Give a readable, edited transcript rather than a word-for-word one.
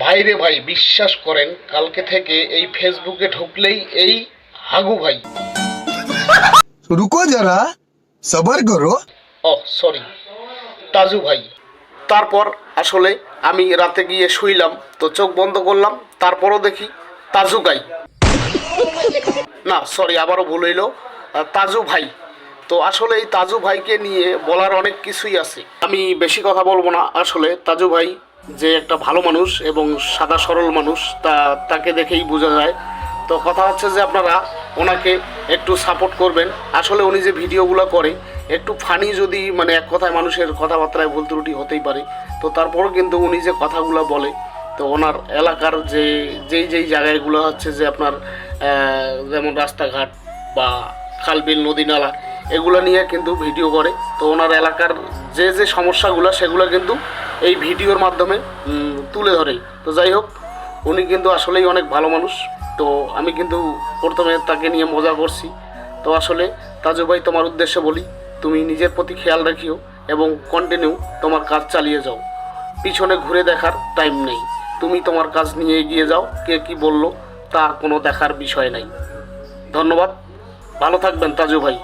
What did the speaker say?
ভাইরে ভাই, বিশ্বাস করেন কালকে থেকে এই ফেসবুকে ঢুকলেই এই হাগু ভাই। रुको जरा सबर करो। সরি, তাজু ভাই। তারপর আসলে আমি রাতে গিয়ে শুইলাম, তো চোখ বন্ধ করলাম, তারপরও দেখি তাজু গাই। না সরি, আবারও ভুল হইল, তাজু ভাই। তো আসলে এই তাজু ভাইকে নিয়ে বলার অনেক কিছুই আছে, আমি বেশি কথা বলবো না। আসলে তাজু ভাই যে একটা ভালো মানুষ এবং সাদা সরল মানুষ, তাকে দেখেই বোঝা যায়। তো কথা হচ্ছে যে আপনারা ওনাকে একটু সাপোর্ট করবেন। আসলে উনি যে ভিডিওগুলো করে একটু ফানি, যদি মানে এক কথায় মানুষের কথাবার্তায় ভুল ত্রুটি হতেই পারে, তো তারপরও কিন্তু উনি যে কথাগুলো বলে, তো ওনার এলাকার যেই জায়গাগুলো হচ্ছে যে আপনার যেমন রাস্তাঘাট বা খালবিল নদী নালা, এগুলো নিয়ে কিন্তু ভিডিও করে। তো ওনার এলাকার যে সমস্যাগুলো সেগুলো কিন্তু এই ভিডিওর মাধ্যমে তুলে ধরে। তো যাই হোক, উনি কিন্তু আসলেই অনেক ভালো মানুষ। তো আমি কিন্তু প্রথমে তাকে নিয়ে মজা করছি। তো আসলে তাজু ভাই, তোমার উদ্দেশ্যে বলি, তুমি নিজের প্রতি খেয়াল রাখিও এবং কন্টিনিউ তোমার কাজ চালিয়ে যাও। পিছনে ঘুরে দেখার টাইম নেই, তুমি তোমার কাজ নিয়ে এগিয়ে যাও। কে কি বললো তা কোনো দেখার বিষয় নাই। ধন্যবাদ, ভালো থাকবেন তাজু ভাই।